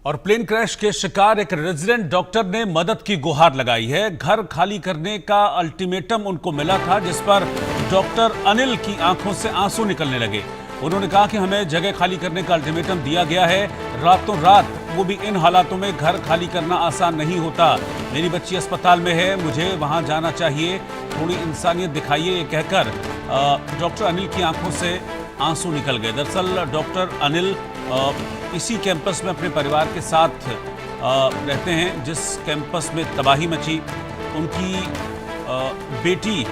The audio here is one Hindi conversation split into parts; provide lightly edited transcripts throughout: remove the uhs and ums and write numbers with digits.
और प्लेन क्रैश के शिकार एक रेजिडेंट डॉक्टर ने मदद की गुहार लगाई है। घर खाली करने का अल्टीमेटम उनको मिला था, जिस पर डॉक्टर अनिल की आंखों से आंसू निकलने लगे। उन्होंने कहा कि हमें जगह खाली करने का अल्टीमेटम दिया गया है, रातों रात, वो भी इन हालातों में घर खाली करना आसान नहीं होता। मेरी बच्ची अस्पताल में है, मुझे वहां जाना चाहिए, थोड़ी इंसानियत दिखाइए, ये कहकर डॉक्टर अनिल की आंखों से आंसू निकल गए। दरअसल डॉक्टर अनिल इसी कैंपस में अपने परिवार के साथ रहते हैं, जिस कैंपस में तबाही मची। उनकी बेटी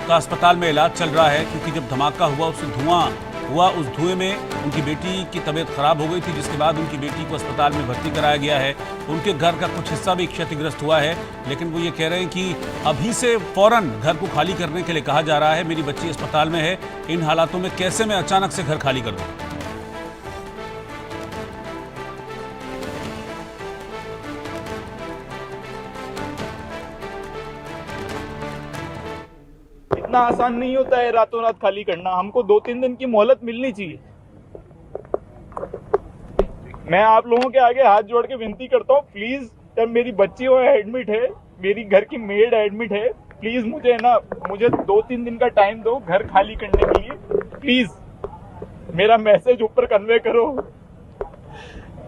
का अस्पताल में इलाज चल रहा है, क्योंकि जब धमाका हुआ, उससे धुआं हुआ, उस धुएं में उनकी बेटी की तबीयत खराब हो गई थी, जिसके बाद उनकी बेटी को अस्पताल में भर्ती कराया गया है। उनके घर का कुछ हिस्सा भी क्षतिग्रस्त हुआ है, लेकिन वो ये कह रहे हैं कि अभी से फौरन घर को खाली करने के लिए कहा जा रहा है। मेरी बच्ची अस्पताल में है, इन हालातों में कैसे मैं अचानक से घर खाली कर दूं? इतना आसान नहीं होता है रातों रात खाली करना। हमको 2-3 दिन की मोहलत मिलनी चाहिए। मैं आप लोगों के आगे हाथ जोड़ के विनती करता हूँ, प्लीज, जब मेरी बच्ची वो एडमिट है, मेरी घर की मेड एडमिट है, प्लीज मुझे 2-3 दिन का टाइम दो घर खाली करने के लिए। प्लीज मेरा मैसेज ऊपर कन्वे करो।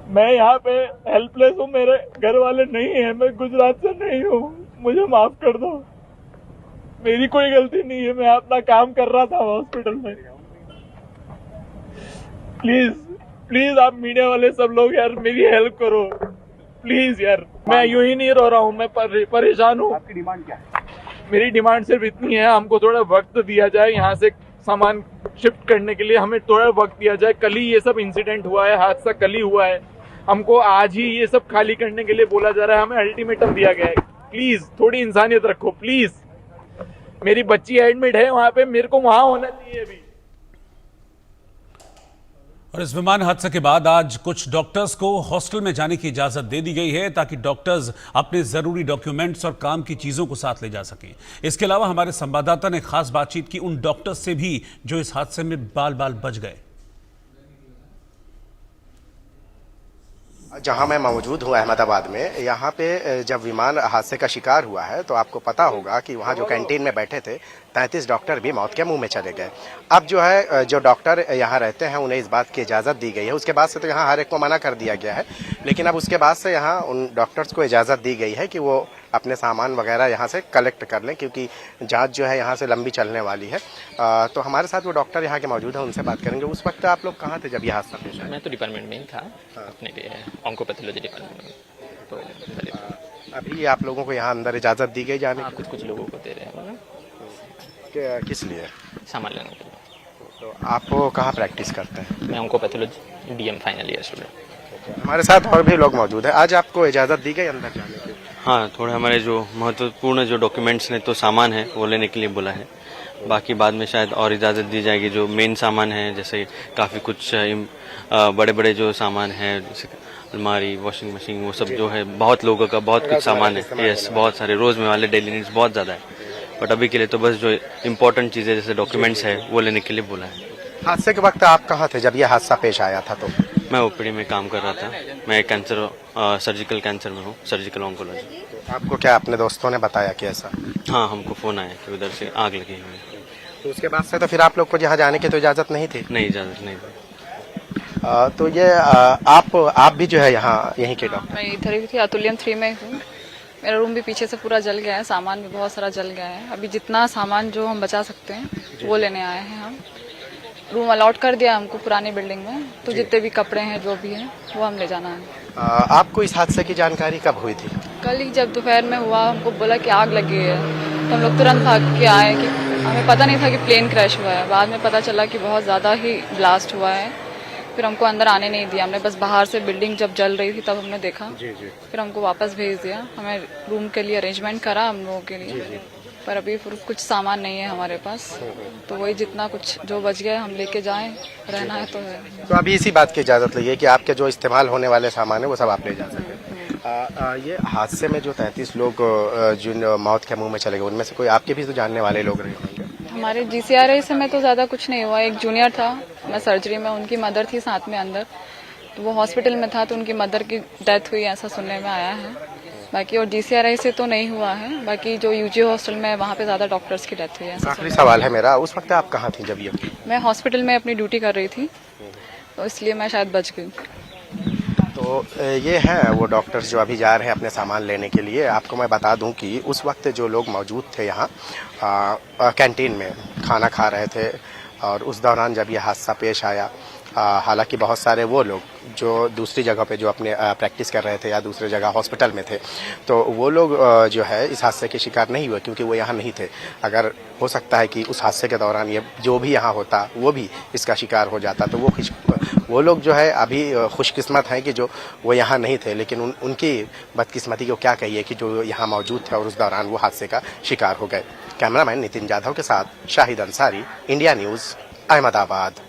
मैं यहाँ पे हेल्पलेस हूँ, मेरे घर वाले नहीं है, मैं गुजरात से नहीं हूँ, मुझे माफ कर दो। मेरी कोई गलती नहीं है, मैं अपना काम कर रहा था हॉस्पिटल में। प्लीज प्लीज आप मीडिया वाले सब लोग यार मेरी हेल्प करो, प्लीज यार। मैं यूं ही नहीं रो रहा हूँ, मैं परेशान हूँ। आपकी डिमांड क्या है? मेरी डिमांड सिर्फ इतनी है, हमको थोड़ा वक्त दिया जाए यहाँ से सामान शिफ्ट करने के लिए, हमें थोड़ा वक्त दिया जाए। कल ही ये सब इंसिडेंट हुआ है, हादसा कल ही हुआ है, हमको आज ही ये सब खाली करने के लिए बोला जा रहा है, हमें अल्टीमेटम दिया गया है। प्लीज थोड़ी इंसानियत रखो, प्लीज। मेरी बच्ची एडमिट है वहां पे, मेरे को वहां होना चाहिए अभी। और इस विमान हादसे के बाद आज कुछ डॉक्टर्स को हॉस्टल में जाने की इजाजत दे दी गई है, ताकि डॉक्टर्स अपने जरूरी डॉक्यूमेंट्स और काम की चीजों को साथ ले जा सकें। इसके अलावा हमारे संवाददाता ने खास बातचीत की उन डॉक्टर्स से भी जो इस हादसे में बाल बाल बच गए। जहां मैं मौजूद हूं अहमदाबाद में, यहाँ पे जब विमान हादसे का शिकार हुआ है तो आपको पता होगा कि वहाँ जो कैंटीन में बैठे थे 33 डॉक्टर भी मौत के मुंह में चले गए। अब जो है, जो डॉक्टर यहाँ रहते हैं उन्हें इस बात की इजाज़त दी गई है। उसके बाद से तो यहाँ हर एक को मना कर दिया गया है, लेकिन अब उसके बाद से यहाँ उन डॉक्टर्स को इजाज़त दी गई है कि वो अपने सामान वगैरह यहाँ से कलेक्ट कर लें, क्योंकि जांच जो है यहाँ से लंबी चलने वाली है। तो हमारे साथ वो डॉक्टर यहाँ के मौजूद हैं, उनसे बात करेंगे। उस वक्त आप लोग कहाँ थे जब यह हादसा पेश आया? मैं तो डिपार्टमेंट में ही था, अपने लिए ऑन्कोपैथोलॉजी डिपार्टमेंट में। तो अभी आप लोगों को यहाँ अंदर इजाज़त दी गई जाने की? कुछ लोगों को दे रहे हैं किस लिए? सामान लेने के लिए। तो आप कहाँ प्रैक्टिस करते हैं? मैं oncopathology DM final year student. हमारे साथ और भी लोग मौजूद हैं। आज आपको इजाज़त दी गई अंदर जाने की? हाँ, थोड़े हमारे जो महत्वपूर्ण जो डॉक्यूमेंट्स ने तो सामान है वो लेने के लिए बोला है। बाकी बाद में शायद और इजाज़त दी जाएगी। जो मेन सामान है, जैसे काफ़ी कुछ बड़े बड़े जो सामान है, जैसे अलमारी, वॉशिंग मशीन, वो सब जो है, बहुत लोगों का बहुत कुछ सामान है। यस, बहुत सारे रोज़ में वाले डेली नीड्स बहुत ज़्यादा है। बट अभी के लिए तो बस जो इम्पोर्टेंट चीज़ें जैसे डॉक्यूमेंट्स है वो लेने के लिए बोला है। हादसे के वक्त आप कहाँ थे जब यह हादसा पेश आया था? तो मैं ओपीडी में काम कर रहा था। मैं सर्जिकल कैंसर में हूँ, सर्जिकल ऑन्कोलॉजी। आपको क्या अपने दोस्तों ने बताया कि ऐसा? हाँ, हमको फ़ोन आया कि उधर से आग लगी हुई है। तो उसके बाद से तो फिर आप लोग को यहाँ जाने की तो इजाज़त नहीं थी? नहीं, इजाज़त नहीं थी। तो ये आप भी जो है यहाँ यहीं के डॉक्टर? मैं इधर ही थी, अतुल्यम 3 में हूँ। मेरा रूम भी पीछे से पूरा जल गया है, सामान भी बहुत सारा जल गया है। अभी जितना सामान जो हम बचा सकते हैं वो लेने आए हैं हम। रूम अलॉट कर दिया हमको पुरानी बिल्डिंग में, तो जितने भी कपड़े हैं जो भी हैं वो हम ले जाना है। आपको इस हादसे की जानकारी कब हुई थी? कल ही जब दोपहर में हुआ, हमको बोला कि आग लगी है, तो हम लोग तुरंत भाग के आए। कि हमें पता नहीं था कि प्लेन क्रैश हुआ है, बाद में पता चला कि बहुत ज़्यादा ही ब्लास्ट हुआ है। फिर हमको अंदर आने नहीं दिया, हमने बस बाहर से बिल्डिंग जब जल रही थी तब हमने देखा। फिर हमको वापस भेज दिया, हमें रूम के लिए अरेंजमेंट करा हम लोगों के लिए। पर अभी फिर कुछ सामान नहीं है हमारे पास, तो वही जितना कुछ जो बच गया हम लेके जाएं, रहना है तो है। तो अभी इसी बात की इजाज़त ली है कि आपके जो इस्तेमाल होने वाले सामान है वो सब आप ले जा सकें। ये हादसे में जो 33 लोग जिन मौत के मुंह में चले गए, उनमें से कोई आपके भी तो जानने वाले लोग रहे होंगे? हमारे GCRI से में तो ज़्यादा कुछ नहीं हुआ। एक जूनियर था, मैं सर्जरी में, उनकी मदर थी साथ में अंदर, तो वो हॉस्पिटल में था तो उनकी मदर की डेथ हुई ऐसा सुनने में आया है। बाकी और GCRI से तो नहीं हुआ है, बाकी जो UG हॉस्टल में है वहाँ पे ज़्यादा डॉक्टर्स की डेथ हुई है ऐसा आखिरी सवाल है मेरा, उस वक्त आप कहाँ थी जब ये? मैं हॉस्पिटल में अपनी ड्यूटी कर रही थी तो इसलिए मैं शायद बच गई। तो ये हैं वो डॉक्टर्स जो अभी जा रहे हैं अपने सामान लेने के लिए। आपको मैं बता दूं कि उस वक्त जो लोग मौजूद थे यहाँ कैंटीन में खाना खा रहे थे और उस दौरान जब ये हादसा पेश आया, हालांकि बहुत सारे वो लोग जो दूसरी जगह पे जो अपने प्रैक्टिस कर रहे थे या दूसरी जगह हॉस्पिटल में थे, तो वो लोग जो है इस हादसे के शिकार नहीं हुए क्योंकि वो यहाँ नहीं थे। अगर हो सकता है कि उस हादसे के दौरान ये जो भी यहाँ होता वो भी इसका शिकार हो जाता, तो वो लोग जो है अभी खुशकिस्मत हैं कि जो वो यहाँ नहीं थे, लेकिन उनकी बदकिस्मती को क्या कहिए कि जो यहाँ मौजूद थे और उस दौरान वो हादसे का शिकार हो गए। कैमरामैन नितिन जाधव के साथ शाहिद अंसारी, इंडिया न्यूज़, अहमदाबाद।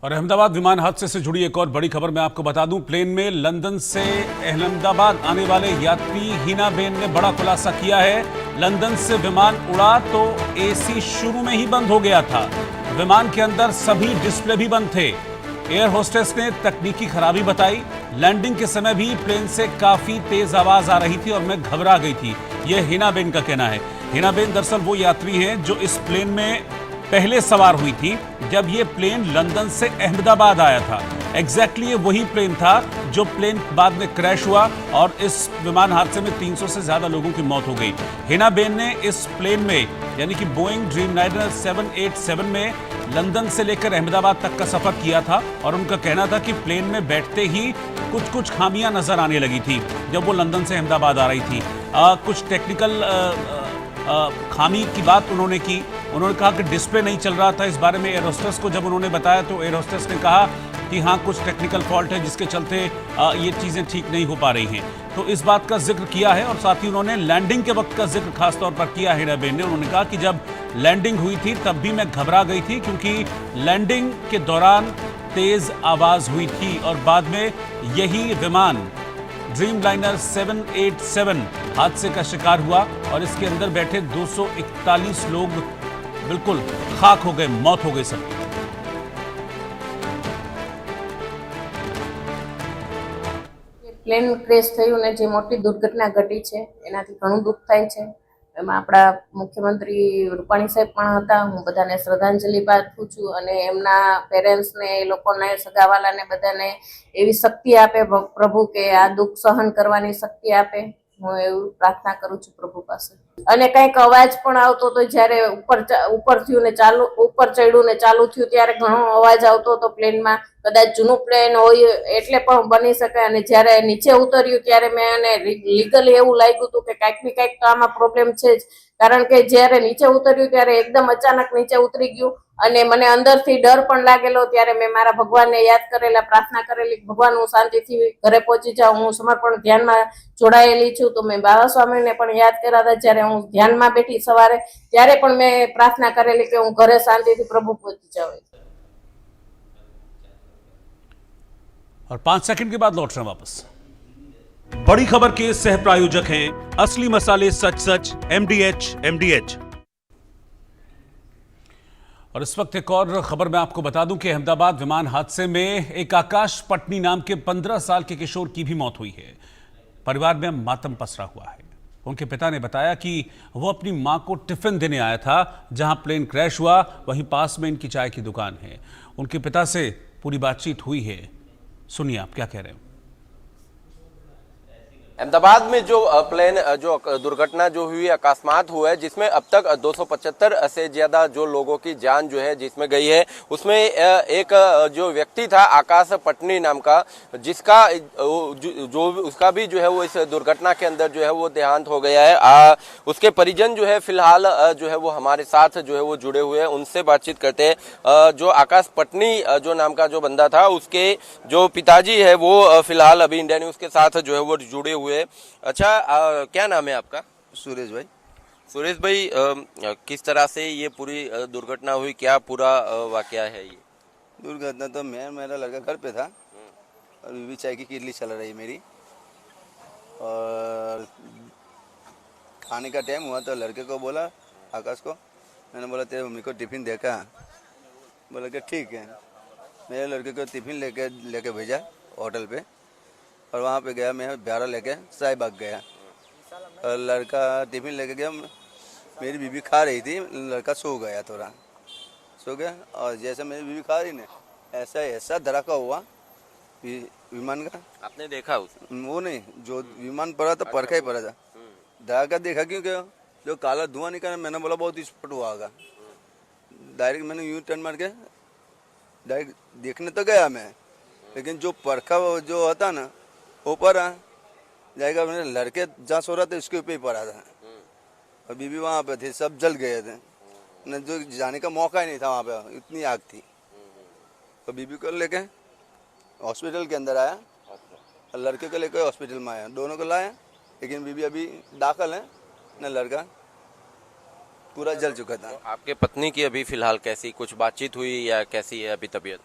और अहमदाबाद विमान हादसे से जुड़ी एक और बड़ी खबर मैं आपको बता दूं। प्लेन में लंदन से अहमदाबाद आने वाले यात्री हिनाबेन ने बड़ा खुलासा किया है। लंदन से विमान उड़ा तो AC शुरू में ही बंद हो गया था। विमान के अंदर सभी डिस्प्ले भी बंद थे। एयर होस्टेस ने तकनीकी खराबी बताई। लैंडिंग के समय भी प्लेन से काफी तेज आवाज आ रही थी और मैं घबरा गई थी, यह हिनाबेन का कहना है। हिनाबेन दरअसल वो यात्री हैं जो इस प्लेन में पहले सवार हुई थी जब ये प्लेन लंदन से अहमदाबाद आया था। एग्जैक्टली ये वही प्लेन था जो प्लेन बाद में क्रैश हुआ और इस विमान हादसे में 300 से ज्यादा लोगों की मौत हो गई। हिनाबेन ने इस प्लेन में यानी कि बोइंग ड्रीमलाइनर 787 में लंदन से लेकर अहमदाबाद तक का सफर किया था और उनका कहना था कि प्लेन में बैठते ही कुछ खामियां नजर आने लगी थी जब वो लंदन से अहमदाबाद आ रही थी। कुछ टेक्निकल खामी की बात उन्होंने की। उन्होंने कहा कि डिस्प्ले नहीं चल रहा था। इस बारे में एयर होस्टेस को जब उन्होंने बताया तो एयर होस्टेस ने कहा कि हाँ कुछ टेक्निकल फॉल्ट है जिसके चलते ये चीज़ें ठीक नहीं हो पा रही हैं। तो इस बात का जिक्र किया है और साथ ही उन्होंने लैंडिंग के वक्त का जिक्र खासतौर पर किया है हिनाबेन ने। उन्होंने कहा कि जब लैंडिंग हुई थी तब भी मैं घबरा गई थी क्योंकि लैंडिंग के दौरान तेज आवाज़ हुई थी और बाद में यही विमान ड्रीमलाइनर 787 हादसे का शिकार हुआ और इसके अंदर बैठे 241 लोग बिल्कुल खाक हो गए, मौत हो गई सब। પ્લેન ક્રેશ થયું ને જે મોટી દુર્ઘટના ઘટી છે એનાથી ઘણું દુઃખ થાય છે। એમાં આપણા મુખ્યમંત્રી રૂપાણી સાહેબ પણ હતા। હું બધાને શ્રદ્ધાંજલિ પાઠવું છું અને એમના પેરેન્ટ્સને એ લોકોને સગાવાલાને બધાને એવી શક્તિ આપે પ્રભુ કે આ દુઃખ સહન કરવાની શક્તિ આપે। હું એવું પ્રાર્થના કરું છું પ્રભુ પાસે। અને કંઈક અવાજ પણ આવતો હતો જ્યારે ઉપર થયું ને ઉપર ચડ્યું ને ચાલુ થયું ત્યારે ઘણો અવાજ આવતો હતો પ્લેનમાં। કદાચ જૂનું પ્લેન હોય એટલે પણ બની શકે। અને જ્યારે નીચે ઉતર્યું ત્યારે મેં એને લીગલી એવું લાગ્યું હતું કે કાંઈક ને કાંઈક તો આમાં પ્રોબ્લેમ છે જ, કારણ કે જ્યારે નીચે ઉતર્યું ત્યારે એકદમ અચાનક નીચે ઉતરી ગયું અને મને અંદરથી ડર પણ લાગેલો। ત્યારે મેં મારા ભગવાનને યાદ કરેલા, પ્રાર્થના કરેલી, ભગવાન હું શાંતિથી ઘરે પહોંચી જાઉં, હું સમર્પણ ધ્યાનમાં જોડાયેલી છું। તો મેં બાબા સ્વામીને પણ યાદ કર્યા હતા જ્યારે હું ધ્યાનમાં બેઠી સવારે, ત્યારે પણ મેં પ્રાર્થના કરેલી કે હું ઘરે શાંતિથી પ્રભુ પહોંચી જાઉં। और 5 सेकंड के बाद लौट रहे हैं वापस। बड़ी खबर के सह प्रायोजक हैं असली मसाले सच सच MDH। और इस वक्त एक और खबर मैं आपको बता दूं कि अहमदाबाद विमान हादसे में एक आकाश पटनी नाम के 15 साल के किशोर की भी मौत हुई है। परिवार में मातम पसरा हुआ है। उनके पिता ने बताया कि वो अपनी मां को टिफिन देने आया था जहां प्लेन क्रैश हुआ, वहीं पास में इनकी चाय की दुकान है। उनके पिता से पूरी बातचीत हुई है, सुनिए आप क्या कह रहे हैं। अहमदाबाद में जो प्लेन जो दुर्घटना जो हुई अकस्मात हुआ है, जिसमें अब तक 275 से ज्यादा जो लोगों की जान जो है जिसमें गई है, उसमें एक जो व्यक्ति था आकाश पटनी नाम का, जिसका जो उसका भी जो है वो इस दुर्घटना के अंदर जो है वो देहांत हो गया है। उसके परिजन जो है फिलहाल जो है वो हमारे साथ जो है वो जुड़े हुए हैं, उनसे बातचीत करते हैं। जो आकाश पटनी जो नाम का जो बंदा था, उसके जो पिताजी है वो फिलहाल अभी इंडिया न्यूज के साथ जो है वो जुड़े हुए। अच्छा, क्या नाम है आपका? सुरेश भाई। सुरेश भाई, किस तरह से ये पूरी दुर्घटना हुई, क्या पूरा वाकया है ये? दुर्घटना तो मेरा लड़का घर पे था और बीवी चाय की किडली चल रही मेरी, और खाने का टाइम हुआ तो लड़के को बोला, आकाश को, मैंने बोला तेरे मम्मी को टिफिन देखा, बोला कि ठीक है। मेरे लड़के को टिफिन लेके भेजा होटल पे, और वहाँ पे गया मैं ब्यारा लेके शाहीबाग गया, और लड़का टिफिन लेके गया, मेरी बीवी खा रही थी, लड़का सो गया, थोड़ा सो गया, और जैसे मेरी बीवी खा रही ने ऐसा धड़ाका हुआ विमान का। आपने देखा उसे? वो नहीं, जो विमान पड़ा था परखा ही पड़ा था, धड़ाका देखा क्योंकि जो काला धुआं निकला, मैंने बोला बहुत स्पॉट हुआ होगा। डायरेक्ट मैंने यूं टर्न मार के डायरेक्ट देखने तो गया मैं, लेकिन जो परखा जो होता ना ऊपर जाएगा, मेरे लड़के जहाँ सो रहा था उसके ऊपर ही पड़ा था, और बीबी वहाँ पे थे, सब जल गए थे, न जो जाने का मौका ही नहीं था वहाँ पे, इतनी आग थी। तो बीबी को लेके हॉस्पिटल के अंदर आया, और लड़के को लेकर हॉस्पिटल में आया, दोनों को लाया, लेकिन बीबी अभी दाखिल है, न लड़का पूरा जल चुका था। आपके पत्नी की अभी फिलहाल कैसी, कुछ बातचीत हुई या कैसी है अभी तबीयत?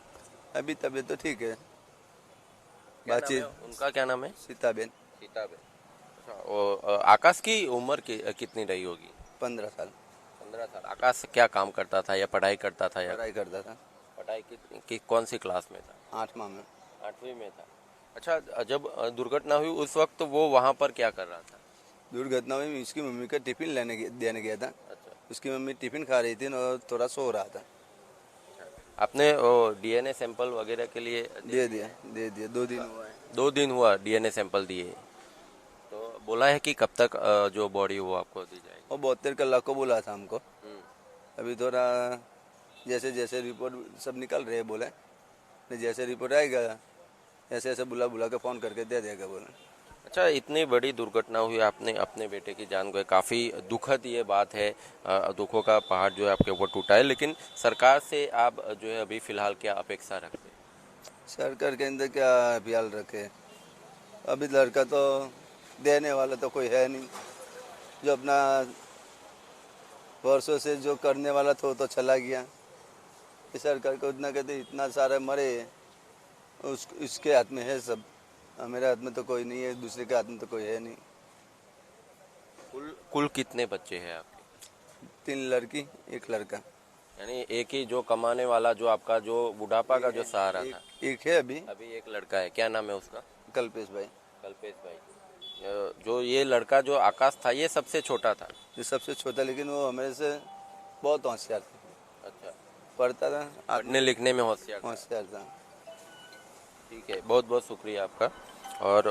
अभी तबीयत तो ठीक है। क्या नाम है? उनका क्या नाम है? सीताबेन। सीताबेन। अच्छा, वो आकाश की उम्र कितनी रही होगी? 15 साल। 15 साल। आकाश क्या काम करता था या पढ़ाई करता था? या पढ़ाई करता था। पढ़ाई की कौन सी क्लास में था? 8वां में। 8वीं में था। अच्छा, जब दुर्घटना हुई उस वक्त वो वहाँ पर क्या कर रहा था? दुर्घटना हुई, इसकी मम्मी का टिफिन देने गया था। अच्छा। उसकी मम्मी टिफिन खा रही थी और थोड़ा सो रहा था। आपने डीएनए सैंपल वगैरह के लिए दे दिया 2 दिन हुआ है। 2 दिन हुआ डीएनए सैंपल दिए, तो बोला है कि कब तक जो बॉडी वो आपको दी जाएगी? और 72 कलाक को बोला था हमको। अभी थोड़ा जैसे जैसे रिपोर्ट सब निकल रहे बोले, जैसे रिपोर्ट आएगा ऐसे ऐसे बुला के फ़ोन करके दे देगा बोले। अच्छा, इतनी बड़ी दुर्घटना हुई, आपने अपने बेटे की जान गए, काफ़ी दुखद ये बात है, दुखों का पहाड़ जो है आपके ऊपर टूटा है, लेकिन सरकार से आप जो है अभी फिलहाल क्या अपेक्षा रखते हैं? सरकार के अंदर क्या ख्याल रखे, अभी लड़का तो देने वाला तो कोई है नहीं, जो अपना वर्षों से जो करने वाला था वो तो चला गया। इस सरकार को इतना कहते इतना सारे मरे, इसके हाथ में है सब, मेरे हाथ में तो कोई नहीं है, दूसरे के हाथ में तो कोई है नहीं। कुल कितने बच्चे हैं आपके? 3 लड़की 1 लड़का। यानी एक ही जो कमाने वाला, जो आपका जो बुढ़ापा का जो सहारा था? एक है अभी 1 लड़का है। क्या नाम है उसका? कल्पेश भाई। कल्पेश भाई। जो ये लड़का जो आकाश था, ये सबसे छोटा था? ये सबसे छोटा, लेकिन वो हमारे से बहुत होशियार था। अच्छा, पढ़ता था, पढ़ने लिखने में होशियार था। ठीक है, बहुत बहुत शुक्रिया आपका। और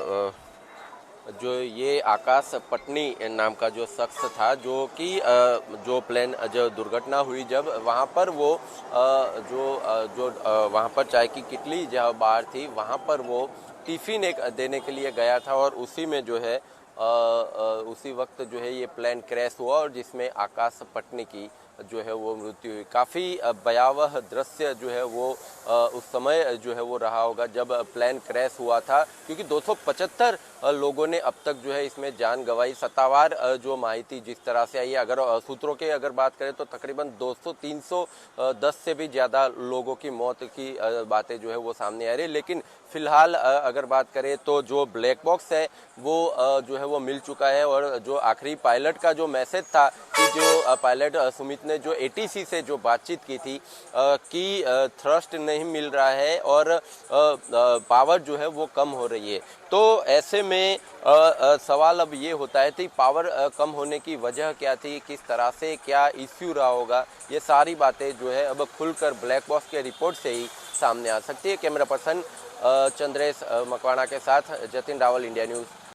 जो ये आकाश पटनी नाम का जो शख्स था, जो कि जो प्लेन जो दुर्घटना हुई, जब वहाँ पर वो वहाँ पर चाय की किटली जहाँ बाहर थी, वहाँ पर वो टिफिन एक देने के लिए गया था, और उसी में जो है उसी वक्त जो है ये प्लेन क्रैश हुआ, और जिसमें आकाश पटनी की जो है वो मृत्यु हुई। काफ़ी भयावह दृश्य जो है वो उस समय जो है वो रहा होगा जब प्लेन क्रैश हुआ था, क्योंकि 275 लोगों ने अब तक जो है इसमें जान गंवाई। सत्तावार जो माहिती जिस तरह से आई है, अगर सूत्रों की अगर बात करें तो तकरीबन 200-310 से भी ज़्यादा लोगों की मौत की बातें जो है वो सामने आ रही है। लेकिन फिलहाल अगर बात करें तो जो ब्लैक बॉक्स है वो जो है वो मिल चुका है, और जो आखिरी पायलट का जो मैसेज था कि जो पायलट सुमित ने जो एटीसी से जो बातचीत की थी कि थ्रस्ट नहीं मिल रहा है और पावर जो है वो कम हो रही है, तो ऐसे में सवाल अब ये होता है कि पावर कम होने की वजह क्या थी, किस तरह से क्या इश्यू रहा होगा, ये सारी बातें जो है अब खुलकर ब्लैक बॉक्स के रिपोर्ट से ही सामने आ सकती है। कैमरा पर्सन चंद्रेश मकवाना के साथ जतिन रावल, इंडिया न्यूज़।